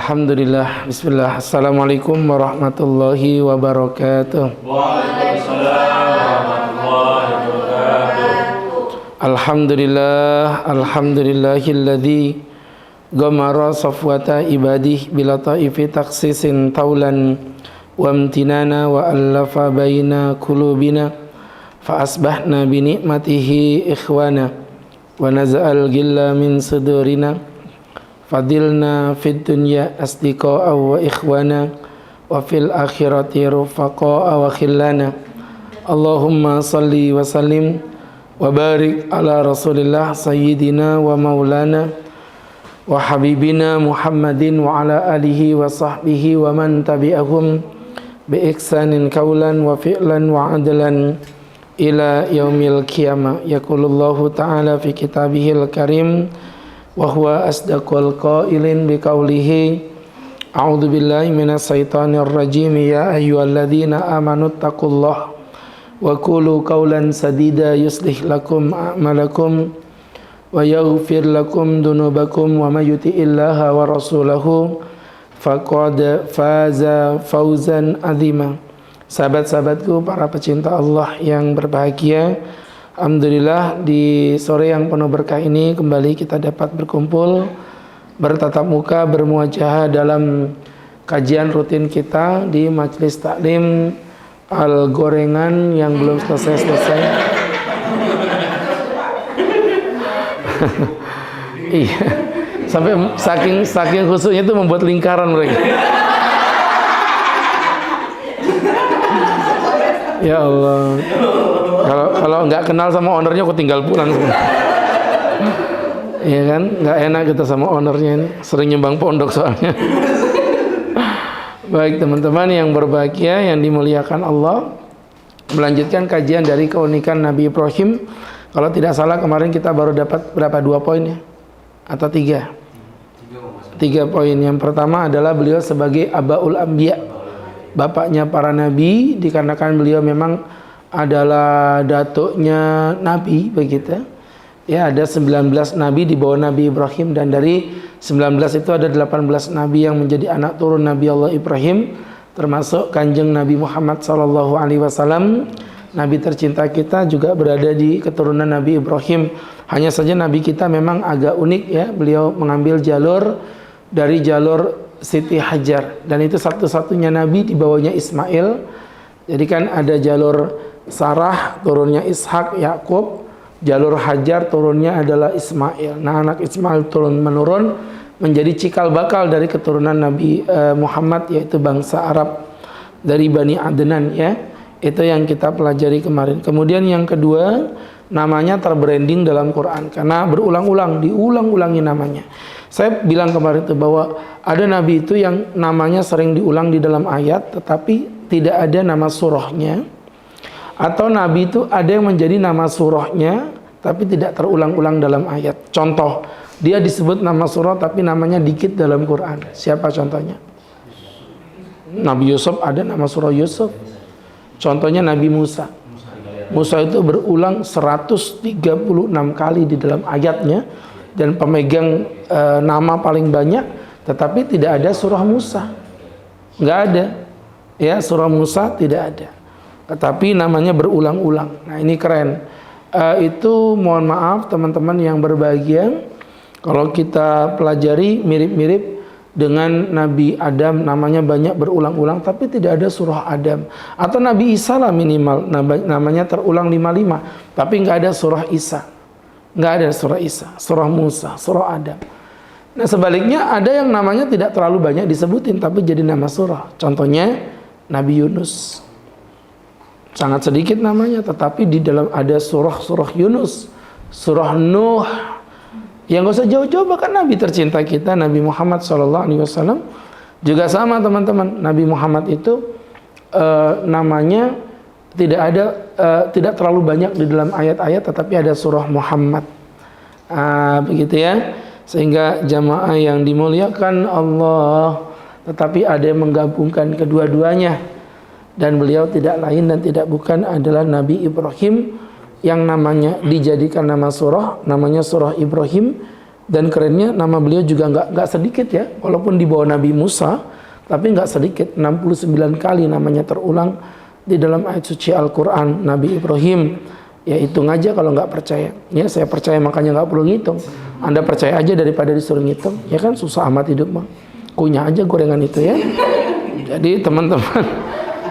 Alhamdulillah, bismillah, assalamualaikum warahmatullahi wabarakatuh. Waalaikumsalam warahmatullahi wabarakatuh. Alhamdulillahilladzi ghamara safwata ibadih bila ta'ifi taksisin taulan wa amtinana wa allafa baina kulubina fa asbahna bi ni'matihi ikhwana wa naza'al gilla min sudurina fadilna fid dunya asdiqa'a wa ikhwana wa fil akhirati rufaqa'a wa khillana. Allahumma salli wa sallim wa barik ala rasulillah sayyidina wa maulana wa habibina Muhammadin wa ala alihi wa sahbihi wa man tabi'ahum bi ihsanin qawlan wa fi'lan wa adlan ila yaumil qiyamah. Yaqulullahu ta'ala fi kitabihil karim wa huwa asdaqul qailin biqaulihi a'udzu billahi minas syaitonir rajim ya ayyuhalladzina amanu taqullaha wa qulu qawlan sadida yuslih lakum a'malakum wa yaghfir lakum dunubakum wa may yuti'illaha wa rasulahu faqad faza fawzan azima. Sahabat-sahabatku, para pecinta Allah yang berbahagia, alhamdulillah di sore yang penuh berkah ini kembali kita dapat berkumpul, bertatap muka, bermuajahah dalam kajian rutin kita di Majelis Taklim Al-Gorengan yang belum selesai-selesai. Iya, sampai saking khusyuknya itu membuat lingkaran mereka. Ya Allah. Kalau nggak kenal sama ownernya, aku tinggal pulang. Iya kan, nggak enak kita sama ownernya ini. Sering nyumbang pondok soalnya. Baik teman-teman yang berbahagia, yang dimuliakan Allah, melanjutkan kajian dari keunikan Nabi Ibrahim. Kalau tidak salah kemarin kita baru dapat berapa, 2 poin ya? Atau 3? 3 poin. Yang pertama adalah beliau sebagai Abaul Anbiya, bapaknya para nabi, dikarenakan beliau memang adalah datuknya nabi, begitu. Ya, ada 19 nabi di bawah Nabi Ibrahim, dan dari 19 itu ada 18 nabi yang menjadi anak turun Nabi Allah Ibrahim, termasuk Kanjeng Nabi Muhammad SAW, nabi tercinta kita juga berada di keturunan Nabi Ibrahim. Hanya saja nabi kita memang agak unik ya, beliau mengambil jalur dari jalur Siti Hajar, dan itu satu-satunya nabi di bawahnya Ismail. Jadi kan ada jalur Sarah, turunnya Ishak, Yakub, jalur Hajar turunnya adalah Ismail. Nah, anak Ismail turun-menurun menjadi cikal bakal dari keturunan Nabi Muhammad, yaitu bangsa Arab dari Bani Adnan ya. Itu yang kita pelajari kemarin. Kemudian yang kedua, namanya terbranding dalam Quran karena berulang-ulang, diulang-ulangi namanya. Saya bilang kemarin itu bahwa ada nabi itu yang namanya sering diulang di dalam ayat tetapi tidak ada nama surahnya, atau nabi itu ada yang menjadi nama surahnya tapi tidak terulang-ulang dalam ayat. Contoh, dia disebut nama surah tapi namanya dikit dalam Quran. Siapa contohnya? Nabi Yusuf, ada nama surah Yusuf. Contohnya Nabi Musa. Musa itu berulang 136 kali di dalam ayatnya, dan pemegang nama paling banyak, tetapi tidak ada surah Musa. Nggak ada. Ya, surah Musa tidak ada. Tetapi namanya berulang-ulang. Nah, ini keren. Itu mohon maaf teman-teman yang berbahagia, kalau kita pelajari mirip-mirip dengan Nabi Adam, namanya banyak berulang-ulang tapi tidak ada surah Adam. Atau Nabi Isa lah minimal, namanya terulang 55 tapi nggak ada surah Isa, nggak ada surah Isa, surah Musa, surah Adam. Nah, sebaliknya ada yang namanya tidak terlalu banyak disebutin tapi jadi nama surah. Contohnya Nabi Yunus, sangat sedikit namanya tetapi di dalam ada surah Yunus, surah Nuh. Yang gak usah jauh-jauh, bahkan Nabi tercinta kita Nabi Muhammad SAW juga sama teman-teman. Nabi Muhammad itu namanya tidak terlalu banyak di dalam ayat-ayat, tetapi ada surah Muhammad. Begitu ya, sehingga jamaah yang dimuliakan Allah, tetapi ada yang menggabungkan kedua-duanya, dan beliau tidak lain dan tidak bukan adalah Nabi Ibrahim, yang namanya dijadikan nama surah, namanya surah Ibrahim, Dan kerennya nama beliau juga nggak sedikit ya, walaupun di bawah Nabi Musa, tapi nggak sedikit, 69 kali namanya terulang di dalam ayat suci Al-Quran Nabi Ibrahim. Ya hitung aja kalau nggak percaya. Ya saya percaya makanya nggak perlu ngitung. Anda percaya aja daripada disuruh ngitung. Ya kan susah amat hidup mah. Kunyah aja gorengan itu ya. Jadi teman-teman,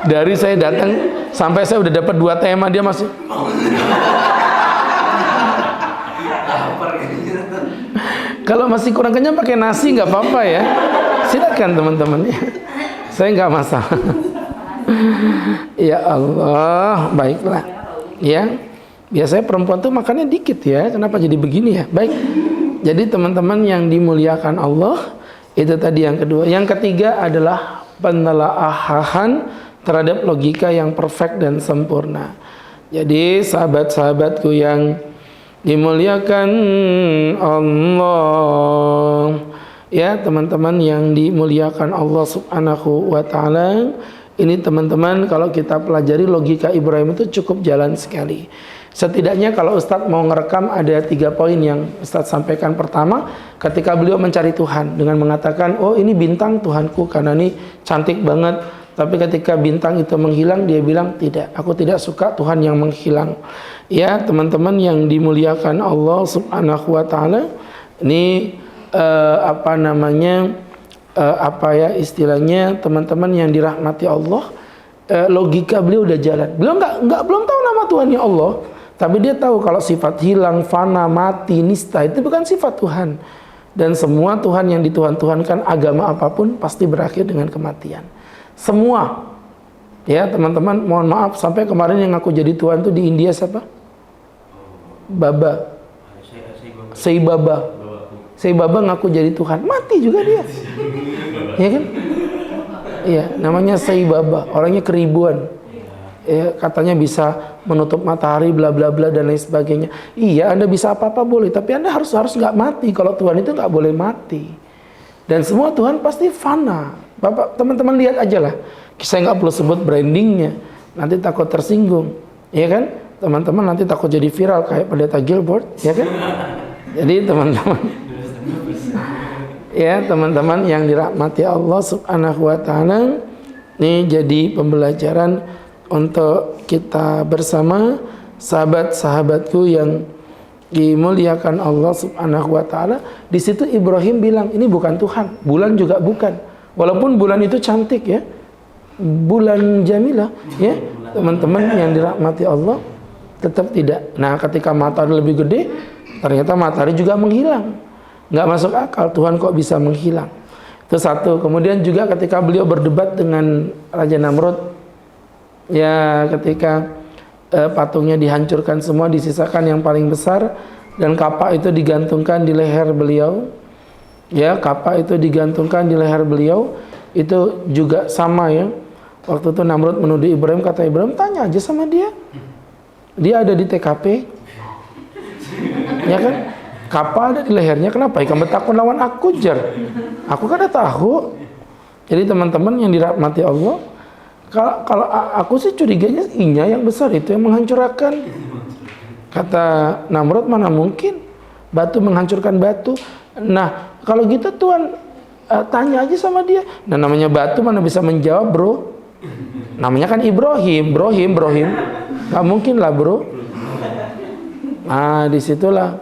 dari saya datang sampai saya udah dapat 2 tema dia masih. Kalau masih kurang kenyang pakai nasi nggak apa-apa ya. Silakan teman-teman ya. Saya nggak masalah. Ya Allah, baiklah. Ya, biasanya perempuan tuh makannya dikit ya. Kenapa jadi begini ya? Baik. Jadi teman-teman yang dimuliakan Allah, itu tadi yang kedua. Yang ketiga adalah penelaahan terhadap logika yang perfect dan sempurna. Jadi sahabat-sahabatku yang dimuliakan Allah, ya teman-teman yang dimuliakan Allah Subhanahu wa Ta'ala, ini teman-teman kalau kita pelajari logika Ibrahim itu cukup jalan sekali. Setidaknya kalau Ustadz mau ngerekam ada 3 poin yang Ustadz sampaikan. Pertama, ketika beliau mencari Tuhan dengan mengatakan, oh ini bintang Tuhanku karena ini cantik banget. Tapi ketika bintang itu menghilang, dia bilang tidak, aku tidak suka Tuhan yang menghilang. Ya teman-teman yang dimuliakan Allah Subhanahu wa Ta'ala, ini apa ya istilahnya teman-teman yang dirahmati Allah, logika beliau udah jalan. Beliau belum tahu nama Tuhannya Allah, tapi dia tahu kalau sifat hilang, fana, mati, nista itu bukan sifat Tuhan. Dan semua Tuhan yang dituhan-tuhankan, agama apapun pasti berakhir dengan kematian. Semua. Ya teman-teman, mohon maaf, sampai kemarin yang ngaku jadi Tuhan tuh di India siapa? Baba. Sai Baba. Sai Baba ngaku jadi Tuhan, mati juga dia. Ya kan? Iya, namanya Sai Baba, orangnya keribuan. Ya, katanya bisa menutup matahari, bla bla bla dan lain sebagainya. Iya, Anda bisa apa-apa boleh, tapi Anda harus nggak mati. Kalau Tuhan itu nggak boleh mati. Dan semua Tuhan pasti fana. Bapak, teman-teman lihat aja lah. Saya nggak perlu sebut brandingnya, nanti takut tersinggung, ya kan? Teman-teman nanti takut jadi viral kayak pendeta Gilbert, ya kan? Jadi teman-teman, ya teman-teman yang dirahmati Allah Subhanahu wa Ta'ala, ini jadi pembelajaran untuk kita bersama, sahabat-sahabatku yang dimuliakan Allah Subhanahu wa Ta'ala. Di situ Ibrahim bilang, ini bukan Tuhan, bulan juga bukan. Walaupun bulan itu cantik ya, bulan Jamilah ya, teman-teman yang dirahmati Allah, tetap tidak. Nah ketika matahari lebih gede, ternyata matahari juga menghilang. Nggak masuk akal, Tuhan kok bisa menghilang. Itu satu. Kemudian juga ketika beliau berdebat dengan Raja Namrud, ya ketika patungnya dihancurkan semua, disisakan yang paling besar, dan kapak itu digantungkan di leher beliau. Ya, kapak itu digantungkan di leher beliau. Itu juga sama ya. Waktu itu Namrud menuduh Ibrahim, kata Ibrahim, tanya aja sama dia. Dia ada di TKP. Ya kan? Kapal ada di lehernya, kenapa? Kamu takut lawan aku, jar. Aku kan udah tahu. Jadi teman-teman yang dirahmati Allah, kalau aku sih curiganya inya yang besar itu yang menghancurkan. Kata Namrud, mana mungkin batu menghancurkan batu. Nah kalau gitu Tuhan tanya aja sama dia. Nah namanya batu mana bisa menjawab bro. Namanya kan Ibrahim. Gak mungkin lah bro. Nah disitulah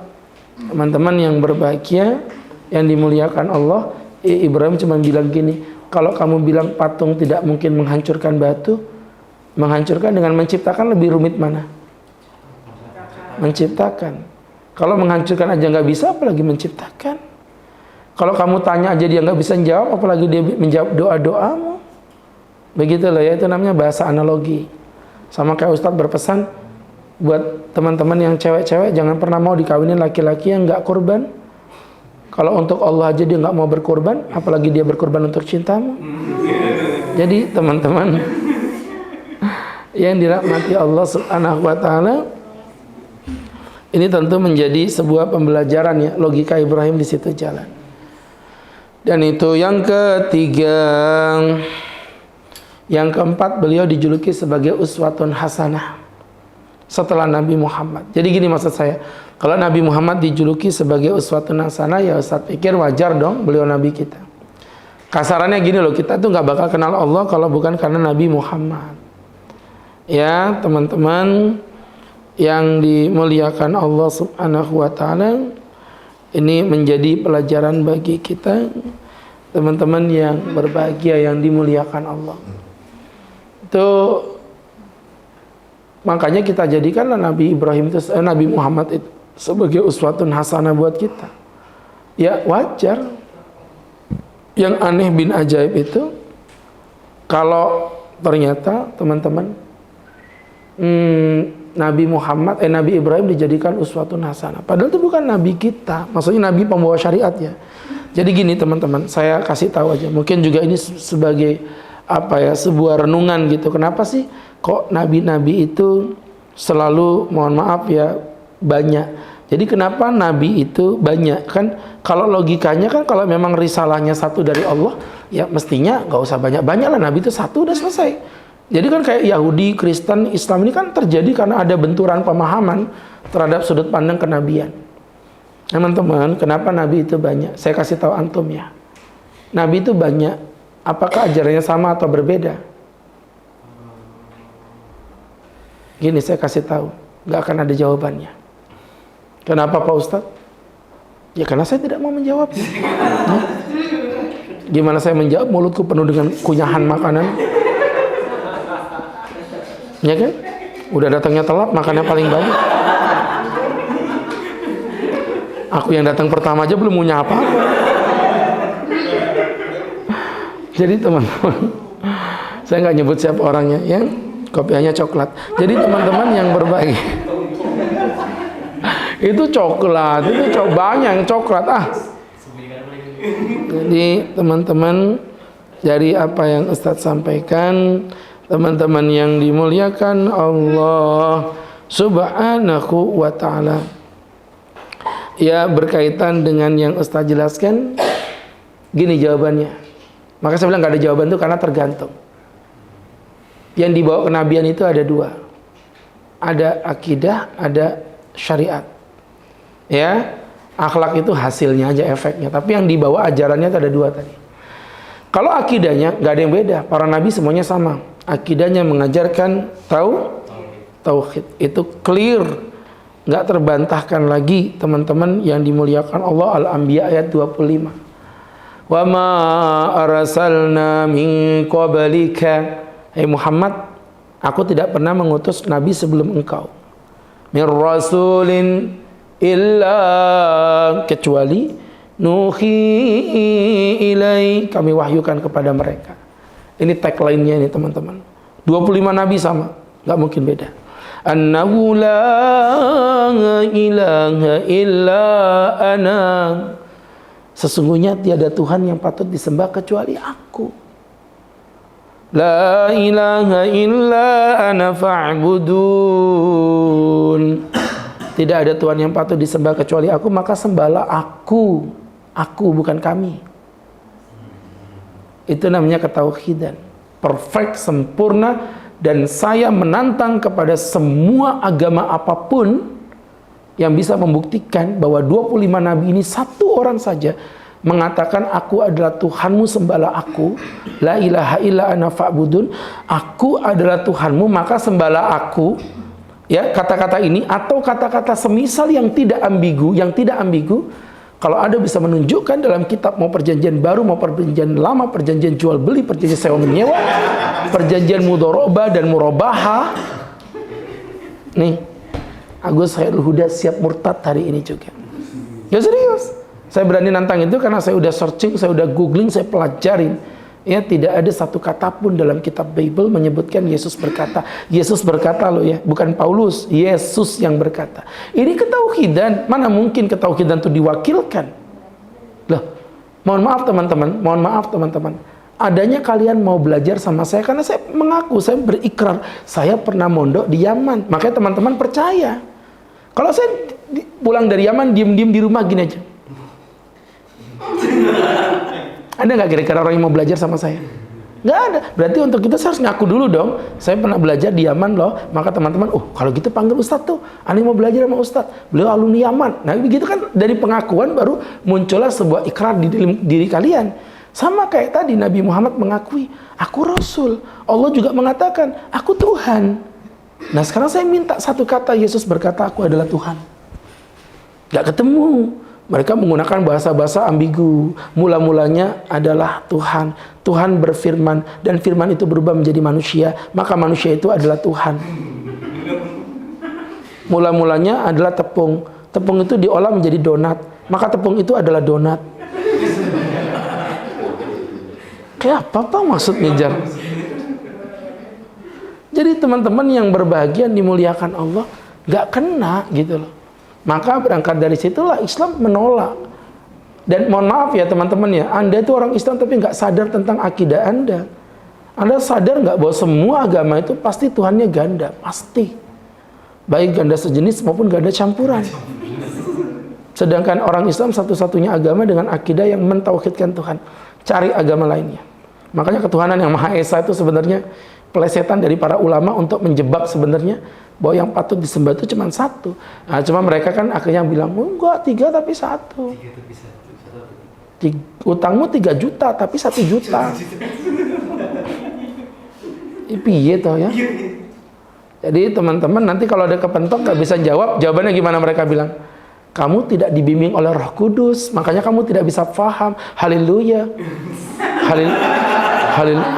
teman-teman yang berbahagia, yang dimuliakan Allah. Ibrahim cuma bilang gini, kalau kamu bilang patung tidak mungkin menghancurkan batu, menghancurkan dengan menciptakan lebih rumit mana? Menciptakan. Kalau menghancurkan aja nggak bisa, apalagi menciptakan. Kalau kamu tanya aja dia nggak bisa jawab, apalagi dia menjawab doa-doamu. Begitulah ya, itu namanya bahasa analogi. Sama kayak Ustadz berpesan buat teman-teman yang cewek-cewek, jangan pernah mau dikawinin laki-laki yang nggak korban. Kalau untuk Allah aja dia nggak mau berkorban, apalagi dia berkorban untuk cintamu. Jadi teman-teman yang dirahmati Allah Subhanahu wa Ta'ala, ini tentu menjadi sebuah pembelajaran ya, logika Ibrahim di situ jalan. Dan itu yang ketiga. Yang keempat, beliau dijuluki sebagai uswatun hasanah, setelah Nabi Muhammad. Jadi gini maksud saya, kalau Nabi Muhammad dijuluki sebagai uswatun hasanah, ya Ustaz pikir wajar dong beliau Nabi kita. Kasarannya gini loh, kita tuh nggak bakal kenal Allah kalau bukan karena Nabi Muhammad. Ya teman-teman yang dimuliakan Allah Subhanahu wa Ta'ala, ini menjadi pelajaran bagi kita, teman-teman yang berbahagia, yang dimuliakan Allah. Itu makanya kita jadikanlah Nabi Ibrahim itu, Nabi Muhammad itu sebagai uswatun hasanah buat kita. Ya wajar. Yang aneh bin ajaib itu kalau ternyata teman-teman Nabi Muhammad, Nabi Ibrahim dijadikan uswatun hasanah. Padahal itu bukan Nabi kita, maksudnya Nabi pembawa syariat ya. Jadi gini teman-teman, saya kasih tahu aja. Mungkin juga ini sebagai apa ya, sebuah renungan gitu. Kenapa sih kok Nabi-Nabi itu selalu, mohon maaf ya, banyak. Jadi kenapa Nabi itu banyak? Kan kalau logikanya kan kalau memang risalahnya satu dari Allah, ya mestinya nggak usah banyak-banyak lah. Nabi itu satu udah selesai. Jadi kan kayak Yahudi, Kristen, Islam ini kan terjadi karena ada benturan pemahaman terhadap sudut pandang kenabian. Teman-teman, kenapa Nabi itu banyak? Saya kasih tahu antum ya. Nabi itu banyak. Apakah ajarannya sama atau berbeda? Gini saya kasih tahu, nggak akan ada jawabannya. Kenapa Pak Ustadz? Ya karena saya tidak mau menjawab. Gimana saya menjawab? Mulutku penuh dengan kunyahan makanan. Ya kan? Udah datangnya telat, makannya paling banyak. Aku yang datang pertama aja belum punya apa-apa. Jadi teman-teman, saya nggak nyebut siapa orangnya, ya. Kopiahnya coklat. Jadi teman-teman yang berbagi, itu coklat, itu banyak yang coklat Jadi teman-teman, dari apa yang Ustadz sampaikan, teman-teman yang dimuliakan Allah Subhanahu wa Ta'ala, ya berkaitan dengan yang Ustadz jelaskan, gini jawabannya. Maka saya bilang gak ada jawaban itu karena tergantung. Yang dibawa kenabian itu ada dua, ada akidah, ada syariat. Ya, akhlak itu hasilnya aja, efeknya. Tapi yang dibawa ajarannya itu ada dua tadi. Kalau akidahnya gak ada yang beda, para nabi semuanya sama. Akidahnya mengajarkan tauhid, itu clear, nggak terbantahkan lagi teman-teman yang dimuliakan Allah. Al-Anbiya ayat 25. Wa ma arsalna min qablika, hai Muhammad, aku tidak pernah mengutus nabi sebelum engkau. Min rasulin illa, kecuali nuhi ilai, kami wahyukan kepada mereka. Ini tagline-nya ini teman-teman. 25 nabi sama, nggak mungkin beda. Annahu la ilaha illa ana, sesungguhnya tiada Tuhan yang patut disembah kecuali aku. La ilaha illa ana fa'budun, tidak ada Tuhan yang patut disembah kecuali aku, maka sembahlah aku. Aku, bukan kami. Itu namanya ketauhidan, perfect, sempurna. Dan saya menantang kepada semua agama apapun yang bisa membuktikan bahwa 25 nabi ini satu orang saja mengatakan aku adalah Tuhanmu, sembahlah aku. La ilaha illa ana fa'budun, aku adalah Tuhanmu maka sembahlah aku. Ya, kata-kata ini atau kata-kata semisal yang tidak ambigu, kalau ada bisa menunjukkan dalam kitab, mau perjanjian baru, mau perjanjian lama, perjanjian jual beli, perjanjian sewa menyewa, perjanjian mudharabah dan murabahah. Nih, Agus Khairul Huda siap murtad hari ini juga. Ya serius. Saya berani nantang itu karena saya udah searching, saya udah googling, saya pelajarin. Ya, tidak ada satu kata pun dalam kitab Bible menyebutkan Yesus berkata. Yesus berkata loh ya, bukan Paulus, Yesus yang berkata. Ini ketauhidan, mana mungkin ketauhidan itu diwakilkan? Loh, mohon maaf teman-teman, adanya kalian mau belajar sama saya karena saya mengaku, saya berikrar, saya pernah mondok di Yaman. Makanya teman-teman percaya. Kalau saya pulang dari Yaman, diem-diem di rumah gini aja. Ada nggak kira-kira orang yang mau belajar sama saya? Nggak ada. Berarti untuk kita saya harus ngaku dulu dong. Saya pernah belajar di Yaman loh. Maka teman-teman, kalau gitu panggil Ustadz tuh. Ani mau belajar sama Ustadz. Beliau alumni Yaman. Nah begitu kan dari pengakuan baru muncullah sebuah ikrar di diri kalian. Sama kayak tadi Nabi Muhammad mengakui, aku Rasul. Allah juga mengatakan, aku Tuhan. Nah sekarang saya minta satu kata, Yesus berkata, aku adalah Tuhan. Nggak ketemu. Mereka menggunakan bahasa-bahasa ambigu. Mula-mulanya adalah Tuhan. Tuhan berfirman dan firman itu berubah menjadi manusia. Maka manusia itu adalah Tuhan. Mula-mulanya adalah tepung. Tepung itu diolah menjadi donat. Maka tepung itu adalah donat. Kayak apa maksudnya Jar? Jadi teman-teman yang berbahagia dimuliakan Allah nggak kena gitu loh. Maka berangkat dari situlah Islam menolak. Dan mohon maaf ya teman-teman ya, Anda itu orang Islam tapi nggak sadar tentang akidah Anda. Anda sadar nggak bahwa semua agama itu pasti Tuhannya ganda, pasti. Baik ganda sejenis maupun ganda campuran. Sedangkan orang Islam satu-satunya agama dengan akidah yang mentauhidkan Tuhan. Cari agama lainnya. Makanya ketuhanan yang Maha Esa itu sebenarnya pelesetan dari para ulama untuk menjebak sebenarnya bahwa yang patut disembah itu cuma satu. Nah, cuma mereka kan akhirnya bilang, enggak, 3 tapi 1. Utangmu 3 juta tapi 1 juta. Piye toh ya? Jadi teman-teman nanti kalau ada kepentok nggak bisa jawab, jawabannya gimana mereka bilang? Kamu tidak dibimbing oleh Roh Kudus, makanya kamu tidak bisa paham. Haleluya. Haleluya.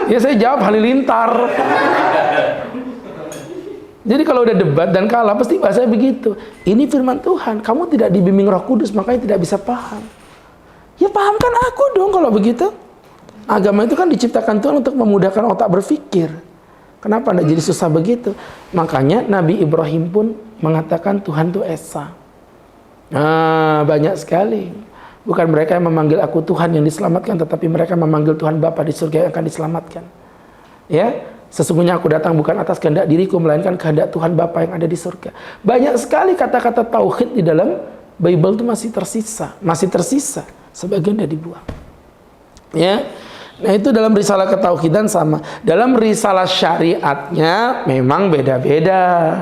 Ya saya jawab halilintar. Jadi kalau udah debat dan kalah pasti bahasanya begitu. Ini firman Tuhan, kamu tidak dibimbing Roh Kudus makanya tidak bisa paham. Ya pahamkan aku dong kalau begitu. Agama itu kan diciptakan Tuhan untuk memudahkan otak berpikir. Kenapa anda jadi susah begitu? Makanya Nabi Ibrahim pun mengatakan Tuhan itu Esa. Nah, banyak sekali. Bukan mereka yang memanggil aku Tuhan yang diselamatkan, tetapi mereka memanggil Tuhan Bapa di surga yang akan diselamatkan. Ya, sesungguhnya aku datang bukan atas kehendak diriku, melainkan kehendak Tuhan Bapa yang ada di surga. Banyak sekali kata-kata tauhid di dalam Bible itu masih tersisa, sebagian udah dibuang. Ya, nah itu dalam risalah ketauhidan sama. Dalam risalah syariatnya memang beda-beda.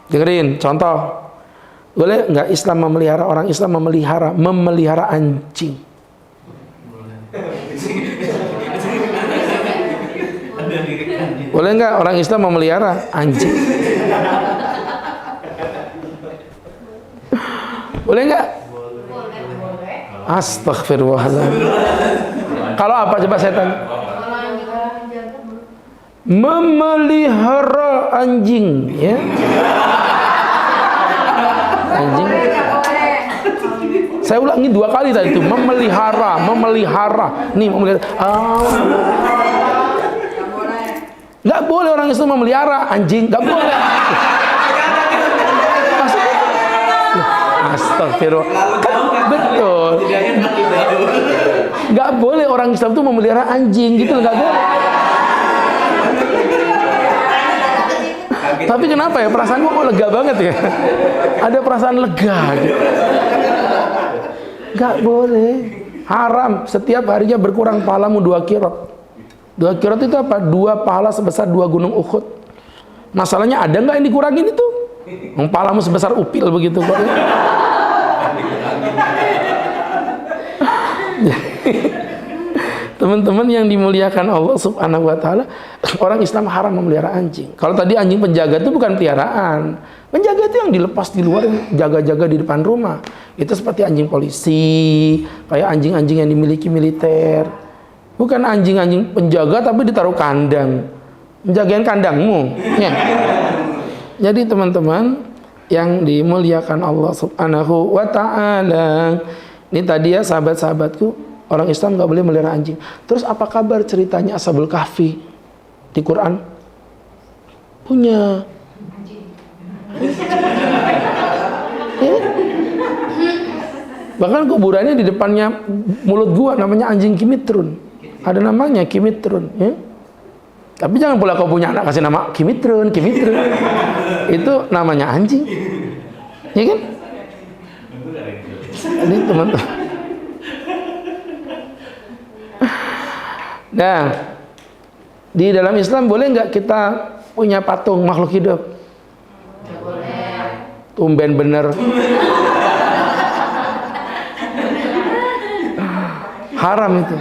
Dengerin, contoh. Boleh nggak Islam memelihara, orang Islam memelihara anjing? Boleh nggak orang Islam memelihara anjing? Boleh nggak? Astagfirullahaladzim. Kalau apa coba saya tanya? Memelihara anjing, ya. Anjing. Saya ulangi 2 kali tadi itu, memelihara. Nih memelihara. Nggak boleh orang Islam memelihara anjing, nggak boleh. Astagfirullah. Betul. Nggak boleh orang Islam tuh memelihara anjing gitu, nggak boleh. Tapi kenapa ya perasaan gua kok lega banget ya? Ada perasaan lega gitu. Nggak boleh. Haram. Setiap harinya berkurang pahalamu 2 kirot. 2 kirot itu apa? 2 pahala sebesar 2 gunung Uhud. Masalahnya ada nggak yang dikurangin itu? Pahalamu sebesar upil begitu kok. Teman-teman yang dimuliakan Allah Subhanahu wa taala, orang Islam haram memelihara anjing. Kalau tadi anjing penjaga itu bukan peliharaan. Penjaga itu yang dilepas di luar, jaga-jaga di depan rumah. Itu seperti anjing polisi, kayak anjing-anjing yang dimiliki militer. Bukan anjing-anjing penjaga tapi ditaruh kandang. Menjagain kandangmu, ya. Jadi teman-teman yang dimuliakan Allah Subhanahu wa taala, ini tadi ya sahabat-sahabatku, orang Islam nggak boleh melihara anjing. Terus apa kabar ceritanya Ashabul Kahfi di Quran? Punya. Ya? Bahkan kuburannya di depannya mulut gua namanya anjing Kimitrun. Ada namanya Kimitrun. Ya? Tapi jangan pula kau punya anak kasih nama Kimitrun. Itu namanya anjing. Ya kan? Ini teman-teman. Nah, di dalam Islam boleh nggak kita punya patung makhluk hidup? Nggak boleh. Tumben bener. Haram itu.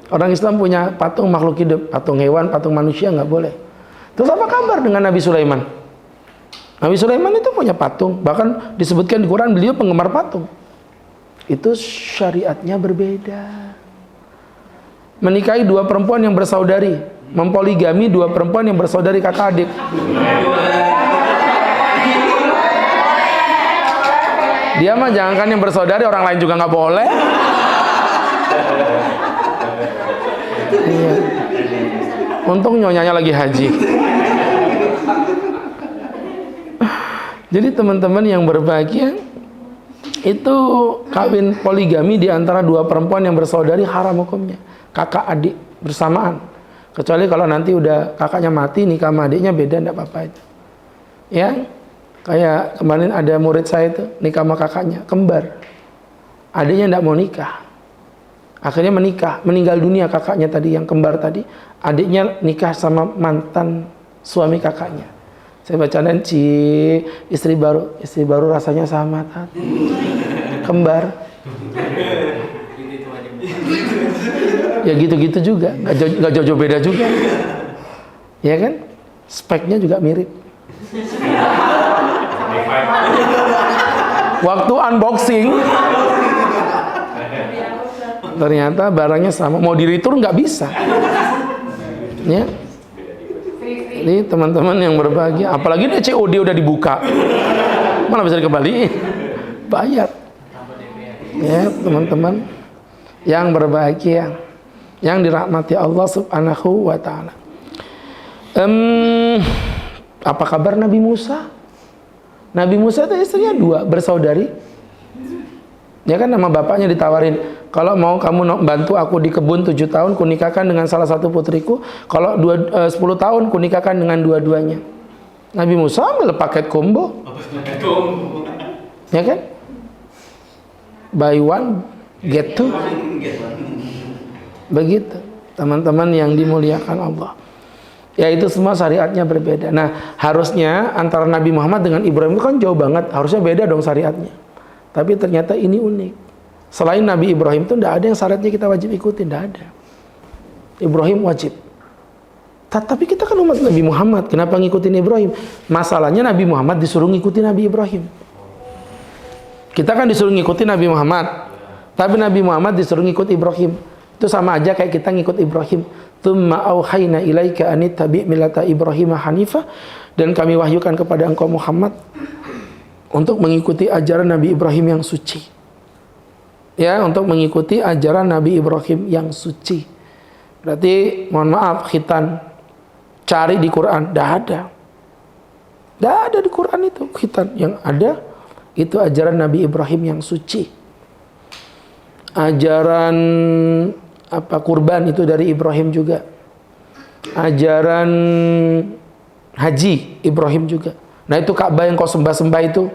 Orang Islam punya patung makhluk hidup, patung hewan, patung manusia nggak boleh. Terus apa kabar dengan Nabi Sulaiman? Nabi Sulaiman itu punya patung, bahkan disebutkan di Quran beliau penggemar patung. Itu syariatnya berbeda. Menikahi dua perempuan yang bersaudari, mempoligami dua perempuan yang bersaudari kakak adik. Dia mah jangankan yang bersaudari, orang lain juga nggak boleh. Iya. Untung nyonyanya lagi haji. Jadi teman-teman yang berbahagia, itu kawin poligami di antara dua perempuan yang bersaudari haram hukumnya, kakak adik bersamaan. Kecuali kalau nanti udah kakaknya mati, nikah sama adiknya beda, enggak apa-apa itu. Ya, kayak kemarin ada murid saya itu nikah sama kakaknya kembar, adiknya enggak mau nikah, akhirnya menikah, meninggal dunia kakaknya tadi yang kembar tadi, adiknya nikah sama mantan suami kakaknya. Saya bacain, istri baru rasanya sama tadi, kembar. Ya gitu-gitu juga, nggak jauh-jauh beda juga, ya kan? Speknya juga mirip. Waktu unboxing, ternyata barangnya sama, mau di return nggak bisa, ya. Jadi teman-teman yang berbahagia, apalagi dia COD udah dibuka, mana bisa dikembaliin, bayar. Ya teman-teman yang berbahagia, yang dirahmati Allah Subhanahu wa Ta'ala. Apa kabar Nabi Musa? Nabi Musa itu istrinya dua, bersaudari. Ya kan, nama bapaknya ditawarin, kalau mau kamu bantu aku di kebun 7 tahun, kunikahkan dengan salah satu putriku. Kalau 10 tahun, kunikahkan dengan dua-duanya. Nabi Musa ambil paket combo. Ya kan? Buy one, get two. Begitu, teman-teman yang dimuliakan Allah. Ya itu semua syariatnya berbeda. Nah, harusnya antara Nabi Muhammad dengan Ibrahim itu kan jauh banget. Harusnya beda dong syariatnya. Tapi ternyata ini unik. Selain Nabi Ibrahim itu tidak ada yang syariatnya kita wajib ikutin, tidak ada. Ibrahim wajib. Tapi kita kan umat Nabi Muhammad, kenapa ngikutin Ibrahim? Masalahnya Nabi Muhammad disuruh ngikutin Nabi Ibrahim. Kita kan disuruh ngikutin Nabi Muhammad, tapi Nabi Muhammad disuruh ngikut Ibrahim. Itu sama aja kayak kita ngikut Ibrahim. Tsumma auhayna ilaika an tabi' millata Ibrahim hanifah, dan kami wahyukan kepada engkau Muhammad untuk mengikuti ajaran Nabi Ibrahim yang suci. Ya, untuk mengikuti ajaran Nabi Ibrahim yang suci. Berarti, mohon maaf, khitan cari di Quran, tidak ada. Tidak ada di Quran itu khitan. Yang ada, itu ajaran Nabi Ibrahim yang suci. Ajaran kurban itu dari Ibrahim juga. Ajaran haji Ibrahim juga. Nah itu Ka'bah yang kau sembah-sembah itu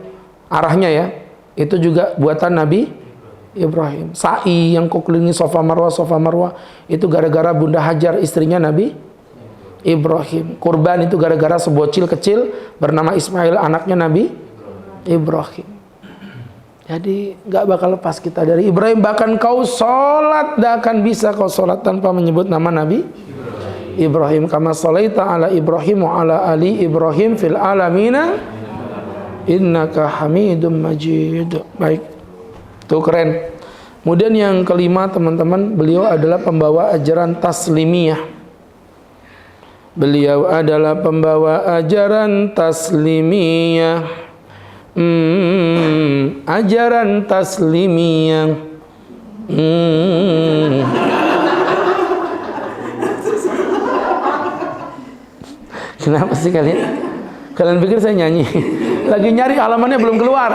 arahnya ya, itu juga buatan Nabi Ibrahim. Sa'i yang kau kelilingi Safa Marwah itu gara-gara Bunda Hajar istrinya Nabi Ibrahim. Kurban itu gara-gara sebocil kecil bernama Ismail anaknya Nabi Ibrahim. Jadi nggak bakal lepas kita dari Ibrahim. Bahkan kau sholat tidak akan bisa kau sholat tanpa menyebut nama Nabi Ibrahim. Kama sholaita ala Ibrahim wa ala ali Ibrahim fil alamina innaka hamidum majid. Baik, itu keren. Kemudian yang kelima teman-teman, beliau adalah pembawa ajaran taslimiyah. Beliau adalah pembawa ajaran taslimiyah. Ajaran taslimiyah. Kenapa sih kalian? Kalian pikir saya nyanyi? Lagi nyari halamannya belum keluar.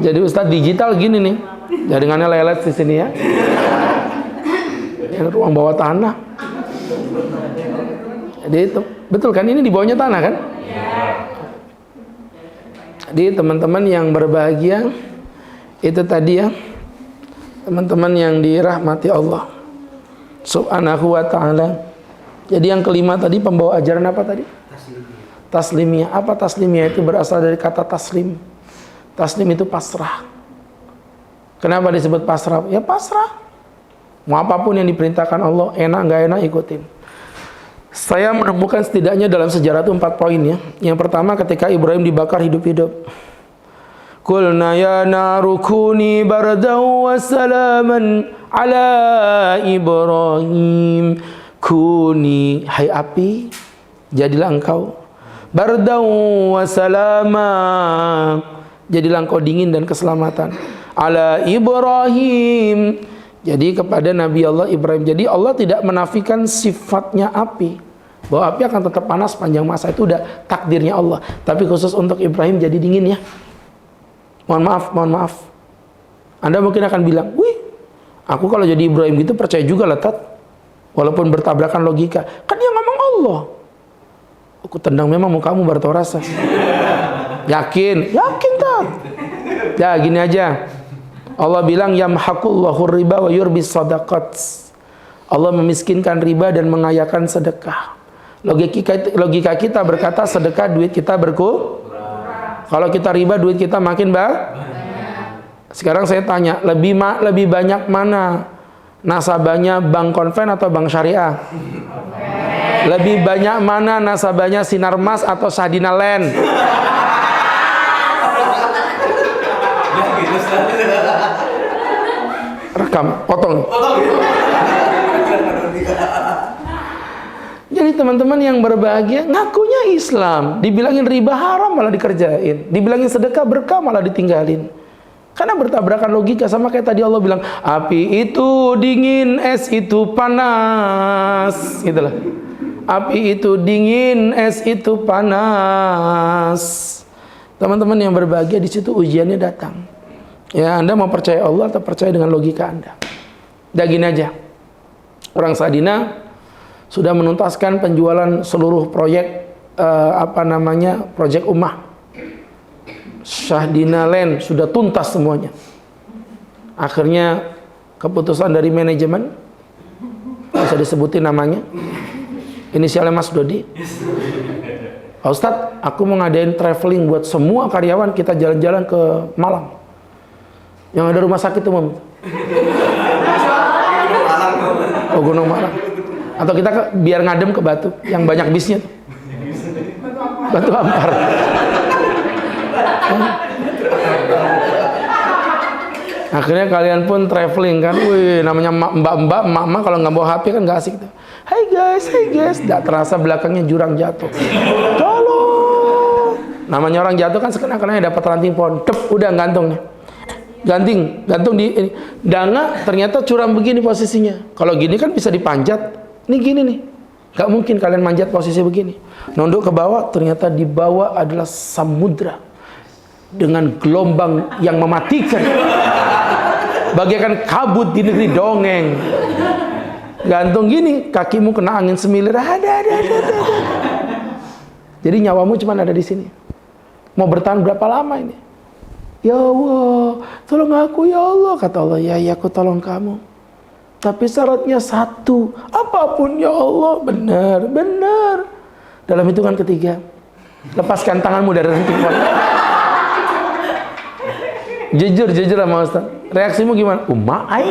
Jadi Ustadz digital gini nih, jaringannya lelet di sini ya. Yang ruang bawah tanah. Jadi itu, betul kan? Ini di bawahnya tanah kan? Jadi teman-teman yang berbahagia, itu tadi ya, teman-teman yang dirahmati Allah Subhanahu wa ta'ala. Jadi yang kelima tadi pembawa ajaran apa tadi? Taslimiyah. Apa taslimiyah? Itu berasal dari kata taslim. Taslim itu pasrah. Kenapa disebut pasrah? Ya pasrah. Mau apapun yang diperintahkan Allah, enak nggak enak ikutin. Saya menemukan setidaknya dalam sejarah itu 4 poin ya. Yang pertama ketika Ibrahim dibakar hidup-hidup. Qulna ya naru kuni bardan wa salaman ala Ibrahim. Kuni, hai api, jadilah engkau bardan wa salaman, jadilah engkau dingin dan keselamatan. Ala Ibrahim, jadi kepada Nabi Allah Ibrahim. Jadi Allah tidak menafikan sifatnya api, bahwa api akan tetap panas panjang masa, itu udah takdirnya Allah. Tapi khusus untuk Ibrahim jadi dingin ya. Mohon maaf. Anda mungkin akan bilang, wih, aku kalau jadi Ibrahim gitu percaya juga lah Tat, walaupun bertabrakan logika. Kan dia ngomong Allah. Aku tendang memang mukamu baru tahu rasa. Yakin Tat. Ya gini aja. Allah bilang yamhaqullahu riba wa yurbis sadaqat. Allah memiskinkan riba dan mengayakan sedekah. Logika kita berkata sedekah duit kita berkurang. Kalau kita riba duit kita makin banyak. Sekarang saya tanya, lebih banyak mana? Nasabahnya bank konven atau bank syariah? Lebih banyak mana nasabahnya Sinarmas atau Sahdina Land? Rekam, potong. Jadi teman-teman yang berbahagia ngakunya Islam, dibilangin riba haram malah dikerjain, dibilangin sedekah berkah malah ditinggalin. Karena bertabrakan logika, sama kayak tadi Allah bilang, api itu dingin, es itu panas, gitulah. Api itu dingin, es itu panas. Teman-teman yang berbahagia, di situ ujiannya datang. Ya, Anda mau percaya Allah atau percaya dengan logika Anda? Udah gini aja. Orang Sahdina sudah menuntaskan penjualan seluruh proyek proyek Ummah. Sahdina Land sudah tuntas semuanya. Akhirnya keputusan dari manajemen, bisa disebutin namanya, inisialnya Mas Dodi. Pak Ustadz, aku mau ngadain traveling buat semua karyawan, kita jalan-jalan ke Malang. Yang ada rumah sakit umum. Oh, Gunung Malang. Atau kita biar ngadem ke Batu, yang banyak bisnya tuh. Batu Ampar. Akhirnya kalian pun traveling kan. Wih, namanya mbak-mbak, emak-emak kalau nggak bawa HP kan nggak asik tuh. Hey guys. Nggak terasa belakangnya jurang jatuh. Tolong. Namanya orang jatuh kan sekenang-kenangnya dapat ranting pohon. Tep, udah gantungnya. Gantung di ini. Danga ternyata curam begini posisinya. Kalau gini kan bisa dipanjat. Ini gini nih. Gak mungkin kalian manjat posisi begini. Nunduk ke bawah, ternyata di bawah adalah samudra dengan gelombang yang mematikan. Bagaikan kabut di negeri dongeng. Gantung gini, kakimu kena angin semilir. Ada. Jadi nyawamu cuma ada di sini. Mau bertahan berapa lama ini? Ya Allah, tolong aku ya Allah. Kata Allah, ya aku tolong kamu. Tapi syaratnya satu, apapun ya Allah. Benar. Dalam hitungan ketiga, lepaskan tanganmu dari ranting pohon. Jujur sama Ustaz. Reaksimu gimana? Umai.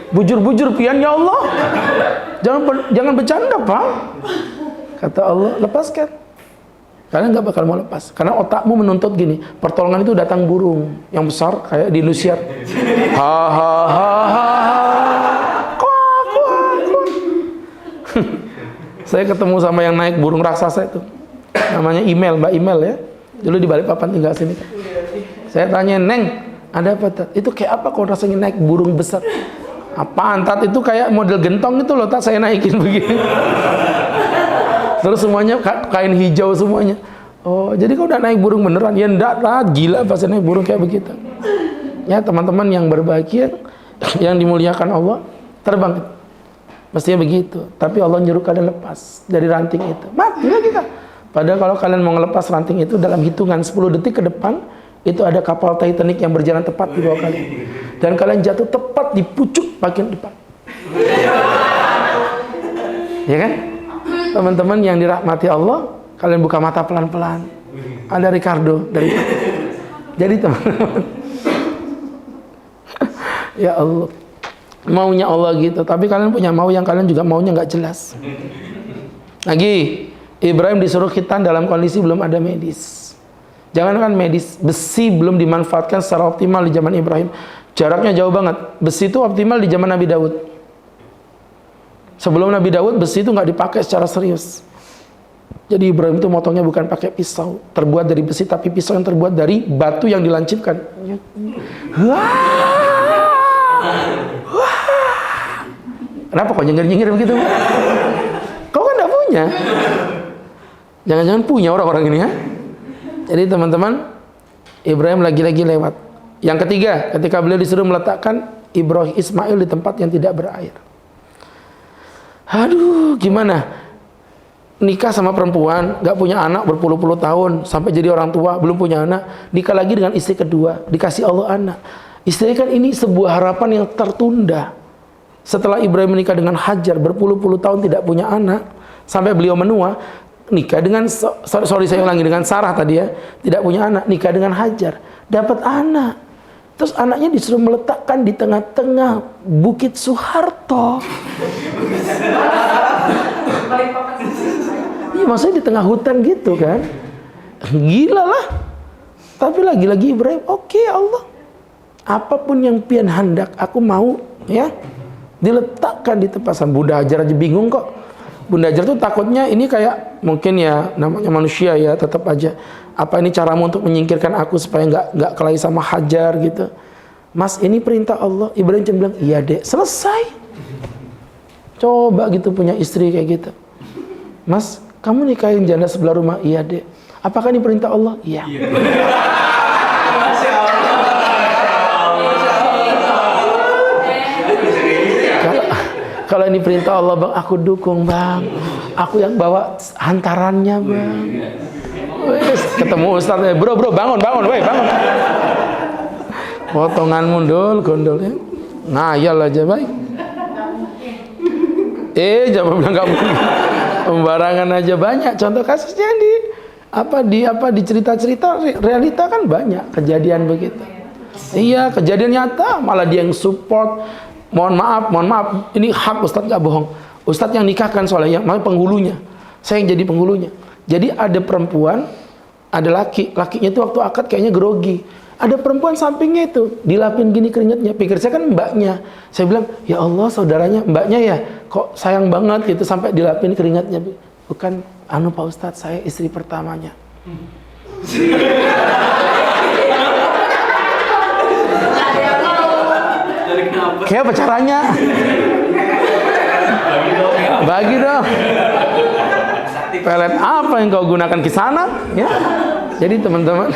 Bujur pian ya Allah. Jangan bercanda, Pak. Kata Allah, lepaskan. Kalian nggak bakal mau lepas, karena otakmu menuntut gini, pertolongan itu datang burung yang besar kayak di Indosiar. Kuak. Saya ketemu sama yang naik burung raksasa itu, namanya Mbak Email ya, dulu di Balikpapan tinggal sini. Saya tanya, Neng, ada apa Tat? Itu kayak apa kalau rasanya naik burung besar? Apaan Tat? Itu kayak model gentong itu loh Tat, saya naikin begini. Terus semuanya kain hijau semuanya. Oh, jadi kau udah naik burung beneran? Ya enggak lah, gila pas naik burung kayak begitu. Ya teman-teman yang berbahagia, yang dimuliakan Allah, terbang. Mestinya begitu. Tapi Allah nyuruh kalian lepas dari ranting itu. Matilah kita. Padahal kalau kalian mau ngelepas ranting itu dalam hitungan 10 detik ke depan, itu ada kapal Titanic yang berjalan tepat di bawah kalian. Dan kalian jatuh tepat di pucuk bagian depan. Ya kan? Teman-teman yang dirahmati Allah, kalian buka mata pelan-pelan. Ada Ricardo dari jadi teman-teman. Ya Allah. Maunya Allah gitu, tapi kalian punya mau yang kalian juga maunya nggak jelas. Lagi, Ibrahim disuruh khitan dalam kondisi belum ada medis. Jangankan medis, besi belum dimanfaatkan secara optimal di zaman Ibrahim. Jaraknya jauh banget. Besi itu optimal di zaman Nabi Daud. Sebelum Nabi Daud, besi itu nggak dipakai secara serius. Jadi Ibrahim itu motongnya bukan pakai pisau terbuat dari besi, tapi pisau yang terbuat dari batu yang dilancipkan. Kenapa kok nyengir-nyengir begitu? Kau kan nggak punya. Jangan-jangan punya orang-orang ini ya. Jadi teman-teman, Ibrahim lagi-lagi lewat. Yang ketiga, ketika beliau disuruh meletakkan Ibrahim Ismail di tempat yang tidak berair. Aduh, gimana? Nikah sama perempuan, nggak punya anak berpuluh-puluh tahun, sampai jadi orang tua, belum punya anak, nikah lagi dengan istri kedua, dikasih Allah anak. Istri kan ini sebuah harapan yang tertunda. Setelah Ibrahim menikah dengan Hajar, berpuluh-puluh tahun tidak punya anak, sampai beliau menua, nikah dengan, saya ulangi, dengan Sarah tadi ya, tidak punya anak, nikah dengan Hajar, dapat anak. Terus anaknya disuruh meletakkan di tengah-tengah Bukit Soeharto. Iya, maksudnya di tengah hutan gitu kan. Gila lah. Tapi lagi-lagi Ibrahim, oke Allah, apapun yang pian hendak, aku mau ya. Diletakkan di tempat. Bunda Hajar aja bingung kok. Bunda Hajar tuh takutnya ini kayak, mungkin ya namanya manusia ya, tetap aja, apa ini caramu untuk menyingkirkan aku supaya nggak kelahi sama Hajar gitu. Mas, ini perintah Allah. Ibrahim cuma bilang, iya dek, selesai. Coba gitu punya istri kayak gitu. Mas, kamu nikahin janda sebelah rumah? Iya dek. Apakah ini perintah Allah? Iya. Kalau ini perintah Allah bang, aku dukung bang. Aku yang bawa hantarannya bang. Wes, ketemu ustadznya, bro bangun, weh bangun. Potongan mundul, gondolnya. Ngayal aja baik. Jangan bilang nggak mungkin. Pembarangan aja banyak. Contoh kasusnya di cerita-cerita realita kan banyak kejadian begitu. Iya, kejadian nyata, malah dia yang support. Mohon maaf, ini hak Ustadz, nggak bohong. Ustadz yang nikahkan soalnya, yang penghulunya. Saya yang jadi penghulunya. Jadi ada perempuan, ada lakinya itu waktu akad kayaknya grogi. Ada perempuan sampingnya itu, dilapin gini keringatnya. Pikir saya kan mbaknya. Saya bilang, ya Allah saudaranya, mbaknya ya, kok sayang banget gitu sampai dilapin keringatnya. Bukan, Pak Ustadz, saya istri pertamanya. Kayak apa caranya? Bagi dong. Pelet apa yang kau gunakan ke sana? Ya. Jadi teman-teman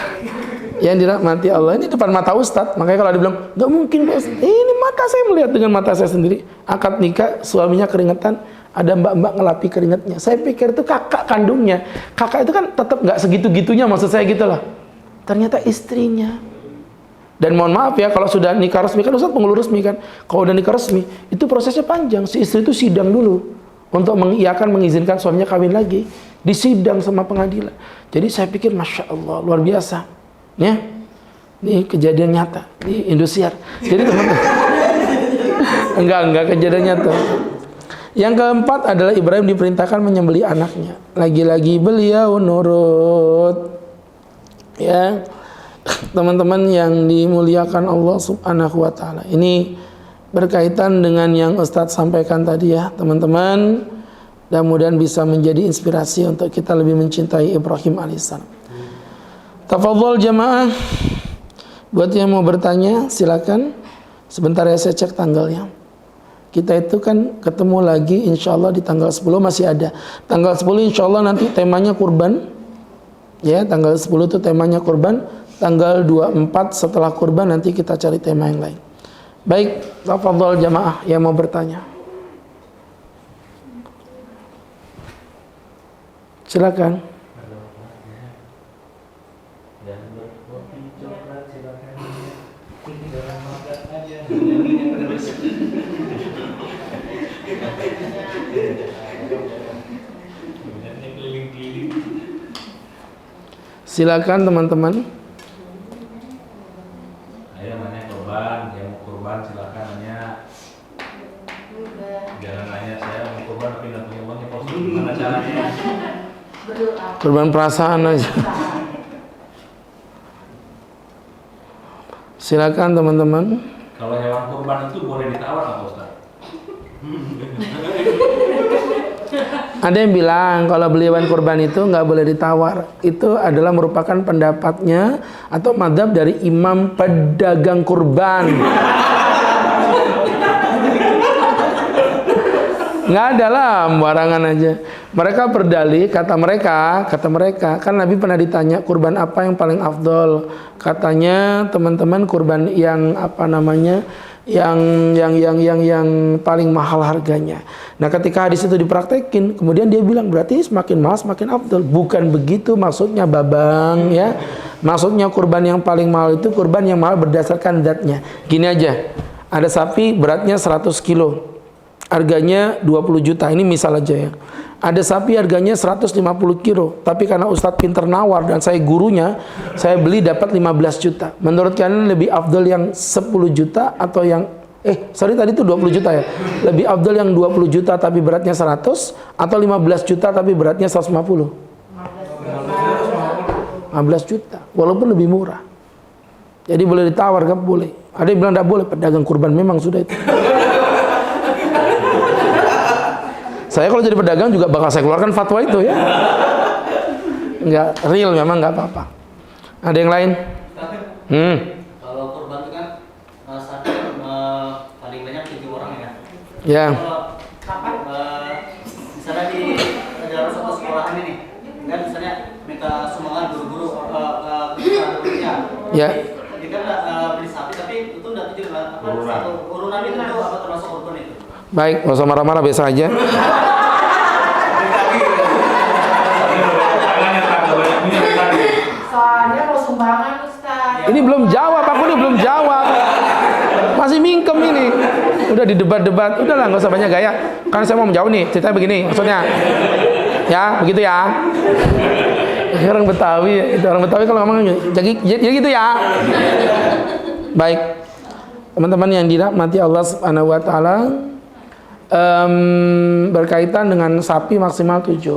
yang dirahmati Allah, ini depan mata Ustadz. Makanya kalau dibilang nggak mungkin, ini mata saya melihat dengan mata saya sendiri. Akad nikah, suaminya keringetan, ada mbak-mbak ngelapi keringatnya. Saya pikir itu kakak kandungnya. Kakak itu kan tetap nggak segitu-gitunya, maksud saya gitu lah. Ternyata istrinya. Dan mohon maaf ya, kalau sudah nikah resmi, kan Ustadz penghulu resmi kan. Kalau udah nikah resmi, itu prosesnya panjang. Si istri itu sidang dulu untuk mengizinkan suaminya kawin lagi. Disidang sama pengadilan. Jadi saya pikir, Masya Allah, luar biasa. Ya, ini kejadian nyata di Indosiar. Jadi teman-teman, enggak kejadian nyata. Yang keempat adalah Ibrahim diperintahkan menyembelih anaknya. Lagi-lagi beliau nurut. Ya. Teman-teman yang dimuliakan Allah Subhanahu wa taala. Ini berkaitan dengan yang Ustadz sampaikan tadi ya, teman-teman. Mudah-mudahan bisa menjadi inspirasi untuk kita lebih mencintai Ibrahim alaihissalam. Tafadhol jamaah. Buat yang mau bertanya silakan. Sebentar ya, saya cek tanggalnya. Kita itu kan ketemu lagi insyaallah di tanggal 10 masih ada. Tanggal 10 insyaallah nanti temanya kurban. Ya, tanggal 10 itu temanya kurban. Tanggal 24 setelah kurban nanti kita cari tema yang lain. Baik, tafadhol jamaah yang mau bertanya. Silakan. Silakan teman-teman. Ayo nanya kurban, yang mau kurban silakan nanya. Jangan nanya saya mau kurban tapi nggak punya uangnya, Pak Ustaz. Gimana caranya? Kurban perasaan aja. Silakan teman-teman. Kalau hewan kurban itu boleh ditawar nggak, Pak Ustaz? Ada yang bilang kalau beli hewan kurban itu nggak boleh ditawar. Itu adalah merupakan pendapatnya atau mazhab dari imam pedagang kurban. Nggak ada lah, barangan aja. Mereka berdalih, kata mereka, kan Nabi pernah ditanya kurban apa yang paling afdol. Katanya teman-teman kurban yang apa namanya, yang paling mahal harganya. Nah, ketika hadis itu dipraktekin, kemudian dia bilang berarti semakin mahal semakin afdol. Bukan begitu maksudnya, Babang, ya. Maksudnya kurban yang paling mahal itu kurban yang mahal berdasarkan zatnya. Gini aja, ada sapi beratnya 100 kilo. Harganya 20 juta, ini misal aja ya. Ada sapi harganya 150 kilo, tapi karena Ustadz pinter nawar dan saya gurunya, saya beli dapat 15 juta. Menurut kalian lebih afdol yang 10 juta atau yang tadi itu 20 juta ya? Lebih afdol yang 20 juta tapi beratnya 100 atau 15 juta tapi beratnya 150? 15 juta, walaupun lebih murah. Jadi boleh ditawar, kan boleh. Ada yang bilang tidak boleh, pedagang kurban memang sudah itu. Saya kalau jadi pedagang juga bakal saya keluarkan fatwa itu ya. Enggak real memang, nggak apa-apa. Ada yang lain? Kalau kurban itu kan sapi paling banyak 7 orang ya. Ya. Kalau misalnya di dalam satu sekolahan ini, kan misalnya minta sumbangan guru-guru gurunya. Ya. Jadi kan beli sapi tapi itu udah 7 satu urunan itu apa termasuk kurban itu? Baik, nggak usah marah-marah, biasa aja. Soalnya mau sumbangan Ustaz. Ini belum jawab, aku nih belum jawab. Masih mingkem ini. Udah di debat-debat, udahlah nggak usah banyak gaya. Kan saya mau menjawab nih, ceritanya begini, maksudnya. Ya, begitu ya. Orang Betawi, itu orang Betawi kalau ngomong jadi gitu ya. Baik. Teman-teman yang dirahmati Allah Subhanahu wa taala, berkaitan dengan sapi maksimal 7.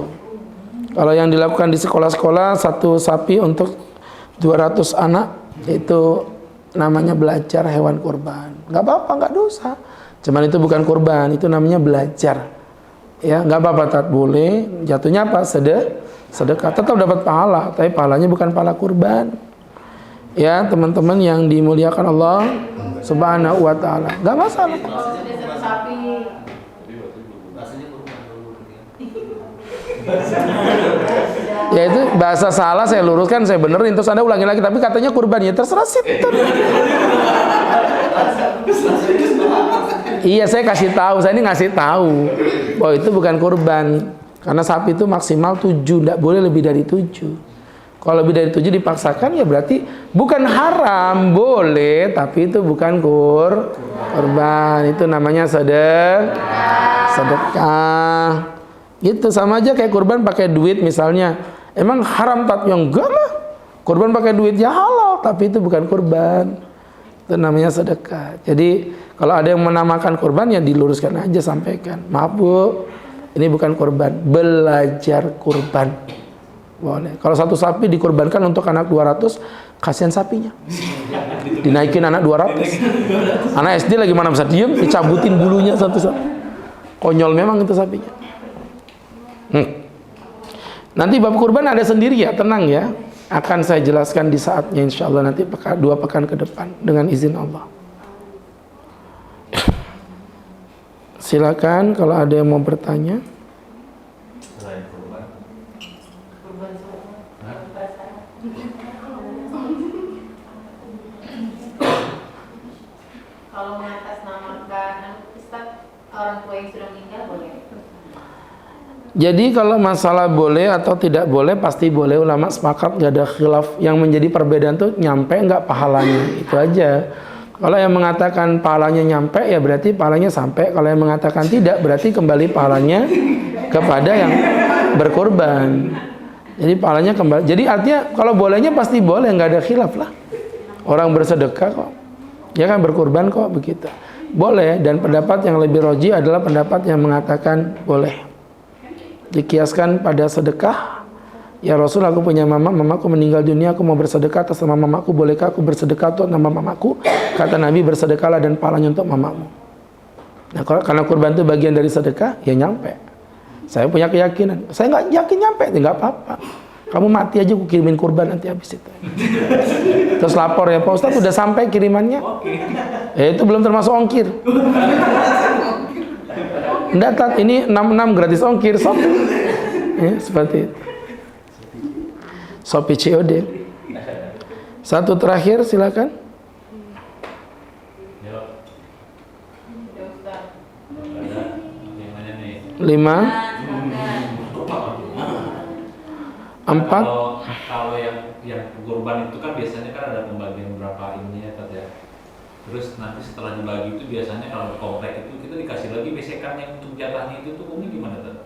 Kalau yang dilakukan di sekolah-sekolah, satu sapi untuk 200 anak, itu namanya belajar hewan kurban. Nggak apa-apa, nggak dosa. Cuman itu bukan kurban, itu namanya belajar. Ya, nggak apa-apa, tak boleh. Jatuhnya apa? Sedekah. Tetap dapat pahala, tapi pahalanya bukan pahala kurban. Ya, teman-teman yang dimuliakan Allah Subhanahu wa taala. Nggak masalah. Maksudnya sapi. Ya itu bahasa salah saya luruskan, saya benerin, terus Anda ulangi lagi, tapi katanya kurban, ya terserah sih. Iya, saya kasih tahu, saya ini ngasih tahu bahwa itu bukan kurban, karena sapi itu maksimal 7, tidak boleh lebih dari 7. Kalau lebih dari 7 dipaksakan, ya berarti bukan haram, boleh, tapi itu bukan kurban, itu namanya sedekah. Gitu, sama aja kayak kurban pakai duit misalnya. Emang haram tak? Ya enggak lah. Kurban pakai duit ya halal, tapi itu bukan kurban. Itu namanya sedekah. Jadi kalau ada yang menamakan kurban, ya diluruskan aja, sampaikan. Maaf Bu, ini bukan kurban, belajar kurban. Boleh. Kalau satu sapi dikurbankan untuk anak 200, kasihan sapinya. Dinaikin anak 200. Anak SD lagi mana bisa diem, dicabutin bulunya satu-satu. Konyol memang itu sapinya. Nanti bab kurban ada sendiri ya, tenang ya. Akan saya jelaskan di saatnya insya Allah nanti 2 pekan ke depan dengan izin Allah. Silakan kalau ada yang mau bertanya. Selain kurban. Kalau mengatasnamakan Ustaz orang tua yang sudah meninggal boleh? Jadi kalau masalah boleh atau tidak boleh, pasti boleh. Ulama sepakat, nggak ada khilaf. Yang menjadi perbedaan tuh nyampe nggak pahalanya, itu aja. Kalau yang mengatakan pahalanya nyampe ya berarti pahalanya sampai. Kalau yang mengatakan tidak berarti kembali pahalanya kepada yang berkorban. Jadi pahalanya kembali. Jadi artinya kalau bolehnya pasti boleh, nggak ada khilaf lah. Orang bersedekah kok, ya kan berkorban kok begitu. Boleh, dan pendapat yang lebih roji adalah pendapat yang mengatakan boleh. Dikiaskan pada sedekah. Ya Rasul, aku punya mamaku meninggal dunia, aku mau bersedekah atas nama mamaku, bolehkah aku bersedekah untuk nama mamaku? Kata Nabi, bersedekahlah dan pahalanya untuk mamamu. Nah, karena kurban itu bagian dari sedekah, ya nyampe. Saya punya keyakinan, saya nggak yakin nyampe, nggak apa-apa. Kamu mati aja, aku kirimin kurban nanti habis itu. Terus lapor ya, Pak Ustadz udah sampai kirimannya. Ya itu belum termasuk ongkir. Enggak, Tat, ini 66 gratis ongkir, sob. Ya, seperti itu. Shopee COD. Satu terakhir silakan. Ya. Udah Ustaz. Ada yang nanya nih. 5, Nah, 4. kalau yang kurban itu kan biasanya kan ada pembagian berapa ini ya, Tat ya. Terus nanti setelah dibagi itu biasanya kalau di komplek itu kita dikasih lagi besekan yang untuk jatahnya itu tuh umumnya gimana, Tat?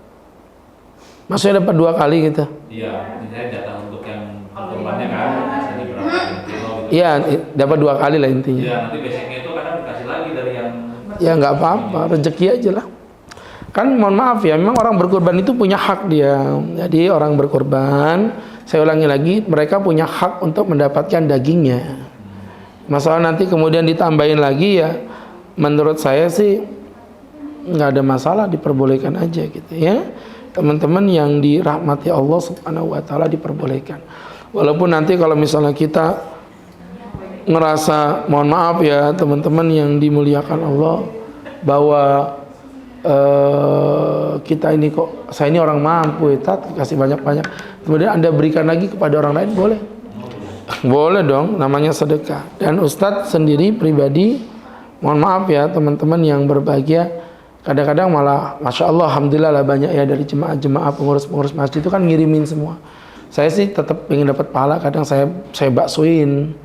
Maksudnya dapat 2 kali gitu. Iya, misalnya jatah untuk yang kurbannya kan biasanya berapa kilo gitu. Iya, dapat 2 kali lah intinya. Iya, nanti beseknya itu kadang dikasih lagi dari yang Ya nggak apa-apa, rezeki aja lah. Kan mohon maaf ya, memang orang berkorban itu punya hak dia. Jadi orang berkorban, saya ulangi lagi, mereka punya hak untuk mendapatkan dagingnya. Masalah nanti kemudian ditambahin lagi ya, menurut saya sih nggak ada masalah, diperbolehkan aja gitu ya. Teman-teman yang dirahmati Allah Subhanahu wa taala diperbolehkan. Walaupun nanti kalau misalnya kita ngerasa, mohon maaf ya teman-teman yang dimuliakan Allah, bahwa kita ini kok, saya ini orang mampu ya, kasih banyak-banyak, kemudian Anda berikan lagi kepada orang lain, boleh? Boleh dong, namanya sedekah. Dan Ustadz sendiri pribadi, mohon maaf ya teman-teman yang berbahagia, kadang-kadang malah Masya Allah, Alhamdulillah lah banyak ya dari jemaah-jemaah pengurus-pengurus masjid itu kan ngirimin semua. Saya sih tetap pengen dapat pahala, kadang saya baksoin.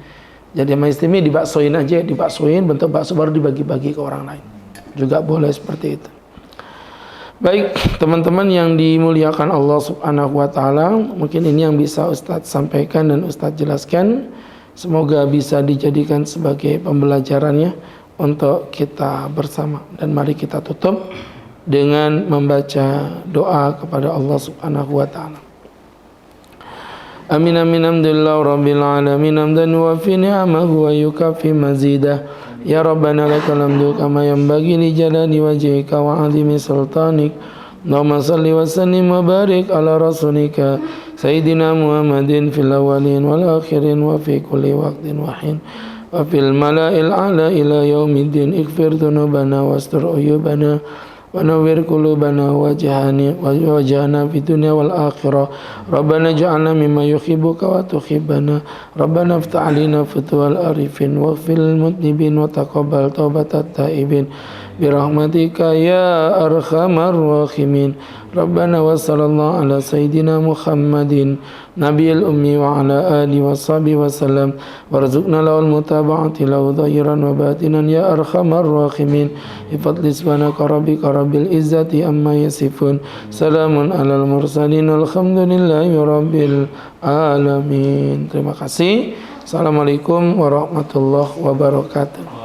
Jadi sama istri dibaksoin aja, dibaksoin bentuk bakso baru dibagi-bagi ke orang lain. Juga boleh seperti itu. Baik, teman-teman yang dimuliakan Allah Subhanahu wa taala, mungkin ini yang bisa Ustadz sampaikan dan Ustadz jelaskan. Semoga bisa dijadikan sebagai pembelajarannya untuk kita bersama. Dan mari kita tutup dengan membaca doa kepada Allah Subhanahu wa taala. Amin amin alhamdulillah rabbil alamin hamdan wa fi ni'amahu wa yukafi mazidah. Ya Rabbana lakal hamdu kama yanbaghi li jalali wajhika wa 'azimi sultanik. Allahumma salli wa sallim wa barik ala rasulika sayyidina Muhammadin fil awwalin wal akhirin wa fi kulli waqtin wa hin wa fil mala'il a'la ila yaumiddin. Ighfir dhunubana wastur uyubana wa nawwir qulubana wajhana fid dunya wal akhirah. Rabbana ij'alna mimma yuhibbuka wa tuhibbana. Rabbana iftah 'alaina futuhal arifin waghfir lil mudnibin wa taqabbal taubatat taibin birahmatika ya arhamar rahimin. Rabbana wa sallallahu ala sayyidina Muhammadin nabiyil ummi wa ala alihi wa sahbihi wa sallam warzuqna lahul mutaba'ati lahu dhahiran wa batinan ya arhamar rahimin. Bifadli subhanaka rabbika rabbil izzati amma yasifun, salamun alal mursalin walhamdulillahi rabbil alamin. Terima kasih. Assalamualaikum warahmatullahi wabarakatuh.